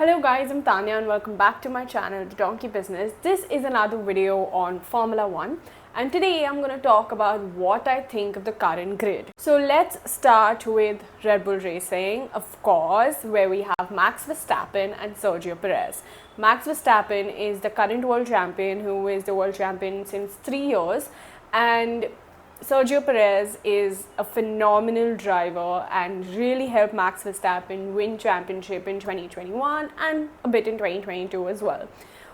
Hello guys, I'm Tanya and welcome back to my channel, The Donkey Business. This is another video on Formula 1 and today I'm going to talk about what I think of the current grid. So let's start with Red Bull Racing, of course, where we have Max Verstappen and Sergio Perez. Max Verstappen is the current world champion who is the world champion since 3 years, and Sergio Perez is a phenomenal driver and really helped Max Verstappen win championship in 2021 and a bit in 2022 as well.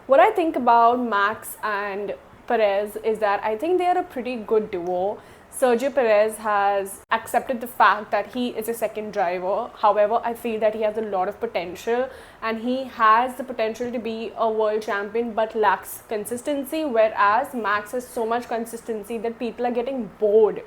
What I think about Max and Perez is that I think they are a pretty good duo. Sergio Perez has accepted the fact that he is a second driver. However, I feel that he has a lot of potential and he has the potential to be a world champion but lacks consistency, whereas Max has so much consistency that people are getting bored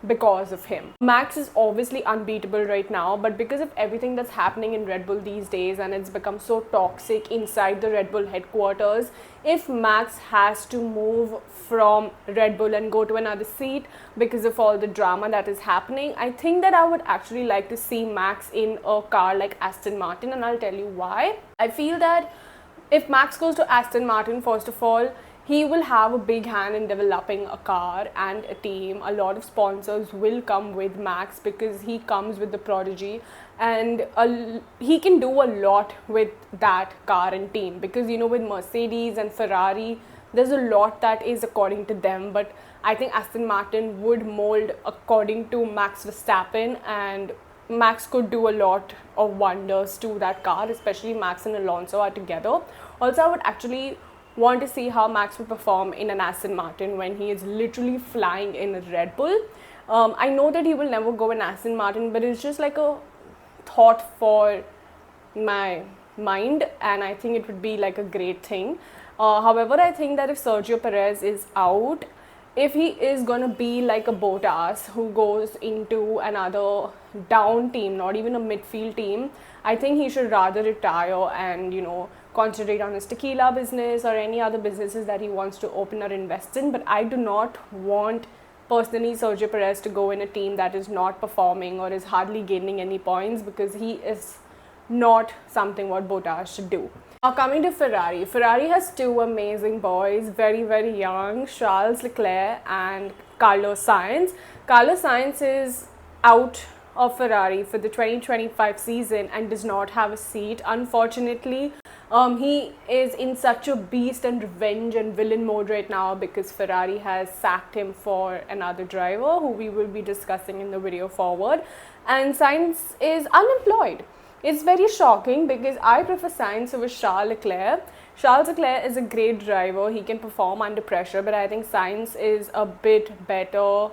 because of him. Max is obviously unbeatable right now, but because of everything that's happening in Red Bull these days and it's become so toxic inside the Red Bull headquarters, if Max has to move from Red Bull and go to another seat because of all the drama that is happening, I think that I would actually like to see Max in a car like Aston Martin, and I'll tell you why. I feel that if Max goes to Aston Martin, first of all, he will have a big hand in developing a car and a team. A lot of sponsors will come with Max because he comes with the prodigy, and he can do a lot with that car and team because, you know, with Mercedes and Ferrari, there's a lot that is according to them, but I think Aston Martin would mold according to Max Verstappen, and Max could do a lot of wonders to that car, especially Max and Alonso are together. Also, I would actually want to see how Max will perform in an Aston Martin when he is literally flying in a Red Bull. I know that he will never go in Aston Martin, but it's just like a thought for my mind, and I think it would be like a great thing. However, I think that if Sergio Perez is out, if he is going to be like a Bottas who goes into another down team, not even a midfield team, I think he should rather retire and, you know, concentrate on his tequila business or any other businesses that he wants to open or invest in. But I do not want personally Sergio Perez to go in a team that is not performing or is hardly gaining any points, because he is not something what Bottas should do. Now coming to Ferrari. Ferrari has two amazing boys, very, very young, Charles Leclerc and Carlos Sainz. Carlos Sainz is out of Ferrari for the 2025 season and does not have a seat, unfortunately. He is in such a beast and revenge and villain mode right now because Ferrari has sacked him for another driver who we will be discussing in the video forward, and Sainz is unemployed. It's very shocking because I prefer Sainz over Charles Leclerc. Charles Leclerc is a great driver, he can perform under pressure, but I think Sainz is a bit better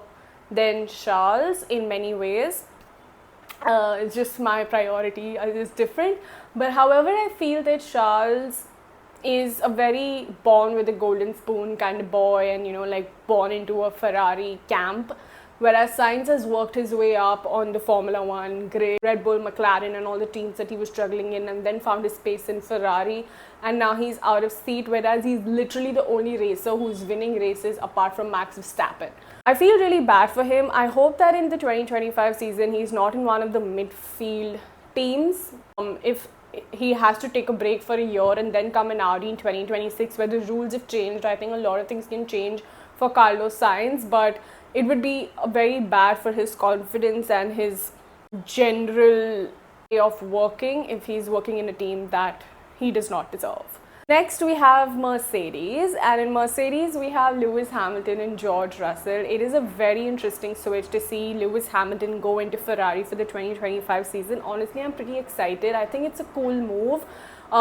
than Charles in many ways. It's just my priority is different, but however, I feel that Charles is a very born with a golden spoon kind of boy, and, you know, like born into a Ferrari camp, whereas Sainz has worked his way up on the Formula 1 grid, Red Bull, McLaren and all the teams that he was struggling in, and then found his space in Ferrari, and now he's out of seat, whereas he's literally the only racer who's winning races apart from Max Verstappen. I feel really bad for him. I hope that in the 2025 season he's not in one of the midfield teams. If he has to take a break for a year and then come in Audi in 2026 where the rules have changed, I think a lot of things can change for Carlos Sainz, but it would be very bad for his confidence and his general way of working if he's working in a team that he does not deserve. Next, we have Mercedes, and in Mercedes, we have Lewis Hamilton and George Russell. It is a very interesting switch to see Lewis Hamilton go into Ferrari for the 2025 season. Honestly, I'm pretty excited. I think it's a cool move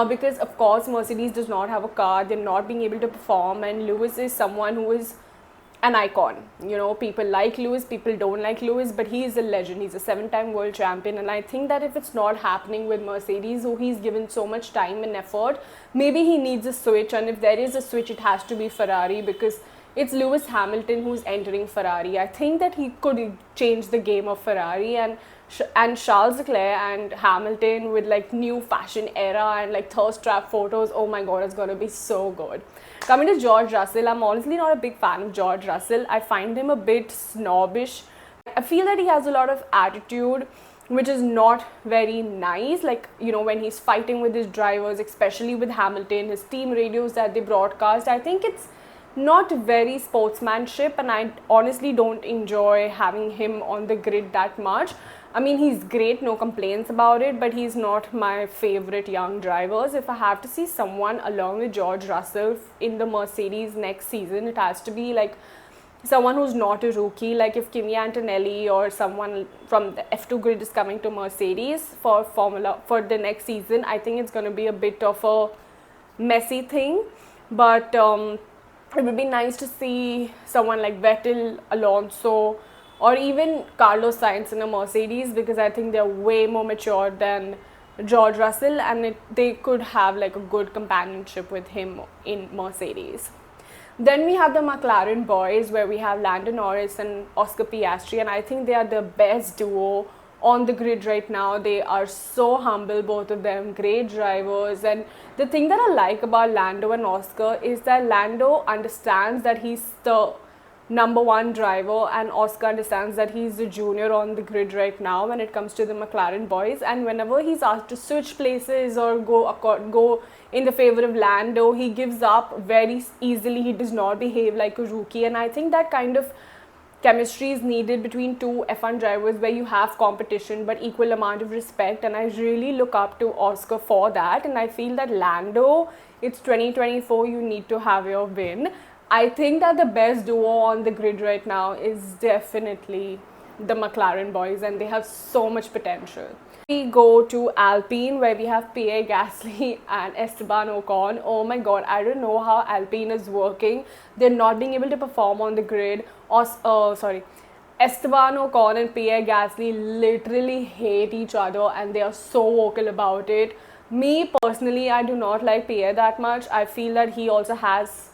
because, of course, Mercedes does not have a car. They're not being able to perform, and Lewis is someone who is an icon. You know, people like Lewis, people don't like Lewis, but he is a legend. He's a 7-time world champion, and I think that if it's not happening with Mercedes, who he's given so much time and effort, maybe he needs a switch, and if there is a switch, it has to be Ferrari because it's Lewis Hamilton who's entering Ferrari. I think that he could change the game of Ferrari, and Charles Leclerc and Hamilton with like new fashion era and like thirst trap photos, oh my god, it's gonna be so good. Coming to George Russell, I'm honestly not a big fan of George Russell. I find him a bit snobbish. I feel that he has a lot of attitude which is not very nice. Like, you know, when he's fighting with his drivers, especially with Hamilton, his team radios that they broadcast, I think it's not very sportsmanship, and I honestly don't enjoy having him on the grid that much. I mean, he's great, no complaints about it, but he's not my favorite young drivers. If I have to see someone along with George Russell in the Mercedes next season, it has to be like someone who's not a rookie. Like if Kimi Antonelli or someone from the F2 grid is coming to Mercedes for the next season, I think it's going to be a bit of a messy thing. But it would be nice to see someone like Vettel, Alonso, or even Carlos Sainz in a Mercedes, because I think they're way more mature than George Russell, and they could have like a good companionship with him in Mercedes. Then we have the McLaren boys, where we have Lando Norris and Oscar Piastri, and I think they are the best duo on the grid right now. They are so humble, both of them, great drivers. And the thing that I like about Lando and Oscar is that Lando understands that he's the number one driver, and Oscar understands that he's the junior on the grid right now when it comes to the McLaren boys. And whenever he's asked to switch places or go in the favor of Lando, he gives up very easily. He does not behave like a rookie, and I think that kind of chemistry is needed between two F1 drivers, where you have competition but equal amount of respect. And I really look up to Oscar for that, and I feel that Lando, it's 2024, you need to have your win. I think that the best duo on the grid right now is definitely the McLaren boys, and they have so much potential. We go to Alpine, where we have Pierre Gasly and Esteban Ocon. Oh my god, I don't know how Alpine is working. They're not being able to perform on the grid. Esteban Ocon and Pierre Gasly literally hate each other, and they are so vocal about it. Me personally, I do not like Pierre that much. I feel that he also has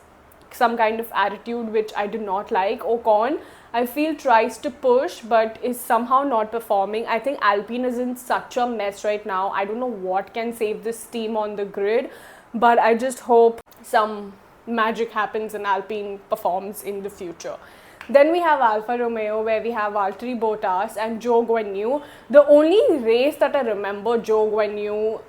some kind of attitude which I do not like. Ocon, I feel, tries to push but is somehow not performing. I think Alpine is in such a mess right now. I don't know what can save this team on the grid, but I just hope some magic happens and Alpine performs in the future. Then we have Alfa Romeo, where we have Valtteri Bottas and Zhou Guanyu. The only race that I remember Zhou Guanyu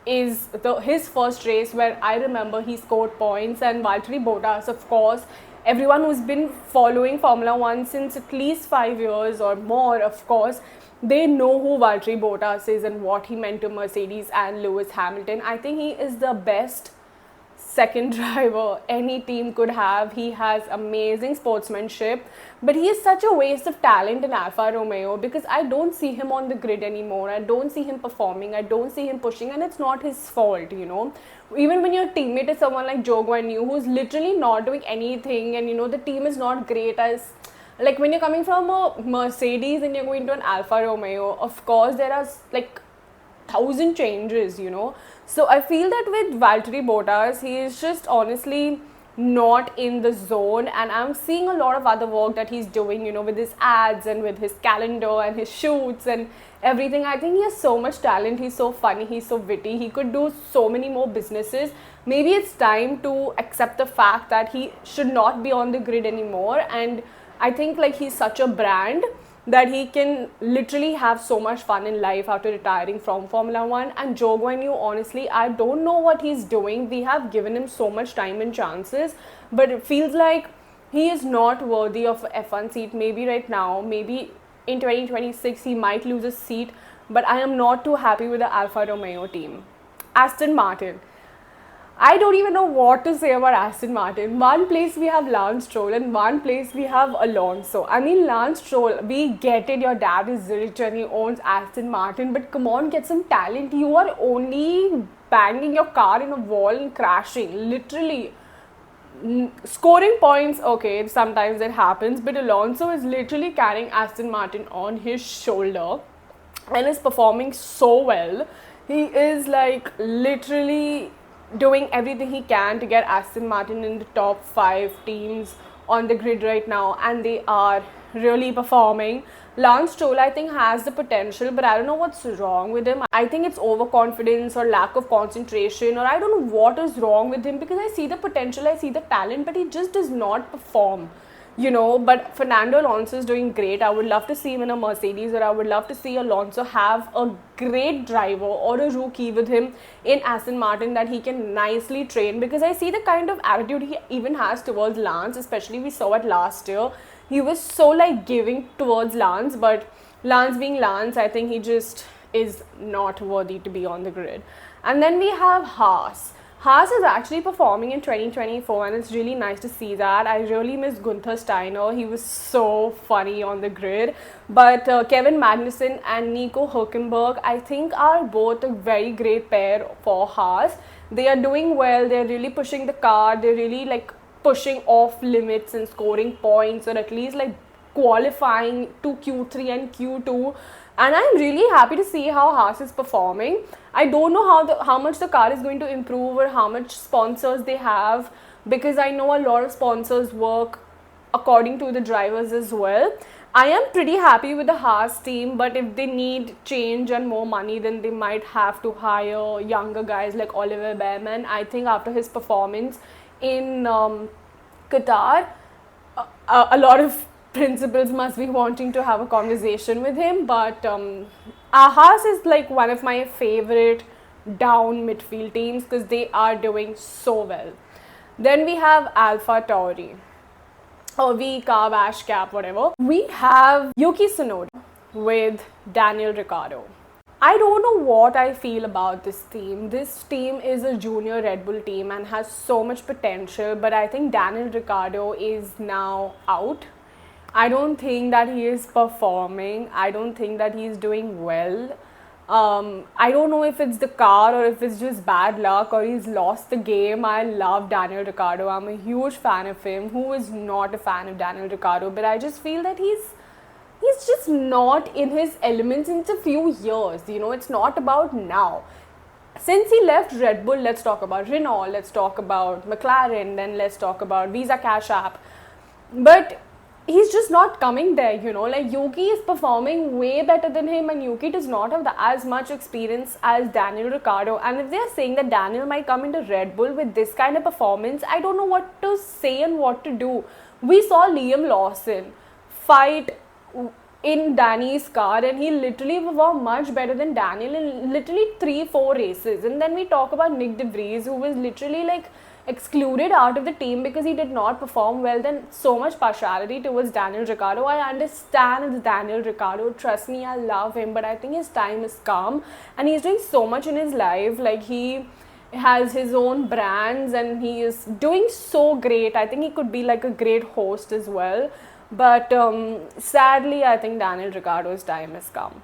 is his first race, where I remember he scored points. And Valtteri Bottas, of course, everyone who's been following Formula 1 since at least 5 years or more, of course, they know who Valtteri Bottas is and what he meant to Mercedes and Lewis Hamilton. I think he is the best second driver any team could have. He has amazing sportsmanship, but he is such a waste of talent in Alfa Romeo, because I don't see him on the grid anymore. I don't see him performing. I don't see him pushing, and it's not his fault, you know. Even when your teammate is someone like Zhou Guanyu, who's literally not doing anything, and you know the team is not great. As like when you're coming from a Mercedes and you're going to an Alfa Romeo, of course there are like 1,000 changes, you know. So I feel that with Valtteri Bottas, he is just honestly not in the zone, and I'm seeing a lot of other work that he's doing, you know, with his ads and with his calendar and his shoots and everything. I think he has so much talent. He's so funny, he's so witty, he could do so many more businesses. Maybe it's time to accept the fact that he should not be on the grid anymore, and I think like he's such a brand that he can literally have so much fun in life after retiring from Formula 1. And Zhou Guanyu, honestly, I don't know what he's doing. We have given him so much time and chances, but it feels like he is not worthy of an F1 seat. Maybe right now, maybe in 2026 he might lose his seat, but I am not too happy with the Alfa Romeo team. Aston Martin, I don't even know what to say about Aston Martin. One place we have Lance Stroll and one place we have Alonso. I mean, Lance Stroll, we get it, your dad is rich and he owns Aston Martin, but come on, get some talent. You are only banging your car in a wall and crashing, literally. Scoring points, okay, sometimes it happens, but Alonso is literally carrying Aston Martin on his shoulder and is performing so well. He is like literally doing everything he can to get Aston Martin in the top 5 teams on the grid right now, and they are really performing. Lance Stroll, I think, has the potential, but I don't know what's wrong with him. I think it's overconfidence or lack of concentration, or I don't know what is wrong with him, because I see the potential, I see the talent, but he just does not perform. but Fernando Alonso is doing great. I would love to see him in a Mercedes, or I would love to see Alonso have a great driver or a rookie with him in Aston Martin that he can nicely train, because I see the kind of attitude he even has towards Lance, especially we saw it last year. He was so like giving towards Lance, but Lance being Lance, I think he just is not worthy to be on the grid. And then we have Haas. Haas is actually performing in 2024, and it's really nice to see that. I really miss Gunther Steiner. He was so funny on the grid. But Kevin Magnussen and Nico Hülkenberg, I think, are both a very great pair for Haas. They are doing well. They're really pushing the car. They're really like pushing off limits and scoring points, or at least like qualifying to Q3 and Q2. And I'm really happy to see how Haas is performing. I don't know how much the car is going to improve or how much sponsors they have, because I know a lot of sponsors work according to the drivers as well. I am pretty happy with the Haas team, but if they need change and more money, then they might have to hire younger guys like Oliver Behrman. I think after his performance in Qatar, a lot of principals must be wanting to have a conversation with him. But Haas is like one of my favorite down midfield teams because they are doing so well. Then we have Alpha Tauri, or V Carb Ash Cap, whatever. We have Yuki Tsunoda with Daniel Ricciardo. I don't know what I feel about this team. This team is a junior Red Bull team and has so much potential, but I think Daniel Ricciardo is now out. I don't think that he is performing. I don't think that he is doing well. I don't know if it's the car or if it's just bad luck or he's lost the game. I love Daniel Ricciardo. I'm a huge fan of him. Who is not a fan of Daniel Ricciardo? But I just feel that he's just not in his elements in a few years. It's not about now. Since he left Red Bull, let's talk about Renault, let's talk about McLaren, then let's talk about Visa Cash App. But he's just not coming there, like Yuki is performing way better than him, and Yuki does not have as much experience as Daniel Ricciardo. And if they're saying that Daniel might come into Red Bull with this kind of performance, I don't know what to say and what to do. We saw Liam Lawson fight in Danny's car, and he literally performed much better than Daniel in literally 3-4 races. And then we talk about Nick De Vries, who was literally like excluded out of the team because he did not perform well. Then so much partiality towards Daniel Ricciardo. I understand it's Daniel Ricciardo, trust me, I love him, but I think his time has come, and he's doing so much in his life. Like, he has his own brands and he is doing so great. I think he could be like a great host as well, but sadly I think Daniel Ricciardo's time has come.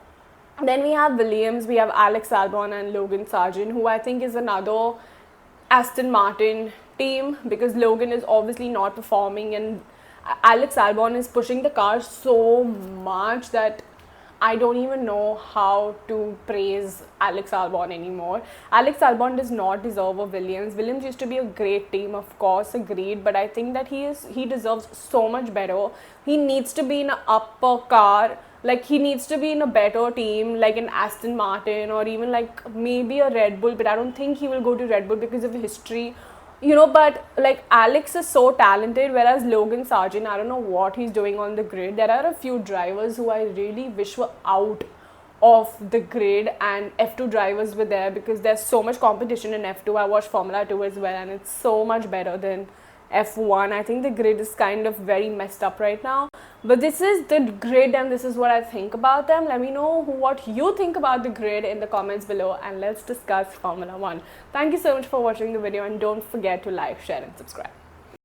Then we have Williams, we have Alex Albon and Logan Sargent, who I think is another Aston Martin team, because Logan is obviously not performing and Alex Albon is pushing the car so much that I don't even know how to praise Alex Albon anymore. Alex Albon does not deserve a Williams. Williams used to be a great team, of course, agreed, but I think that he deserves so much better. He needs to be in an upper car. Like, he needs to be in a better team, like an Aston Martin or even like maybe a Red Bull, but I don't think he will go to Red Bull because of history, but like Alex is so talented, whereas Logan Sargent, I don't know what he's doing on the grid. There are a few drivers who I really wish were out of the grid and F2 drivers were there, because there's so much competition in F2. I watch Formula 2 as well, and it's so much better than F1. I think the grid is kind of very messed up right now, but this is the grid and this is what I think about them. Let me know what you think about the grid in the comments below, and let's discuss Formula 1. Thank you so much for watching the video, and don't forget to like, share and subscribe.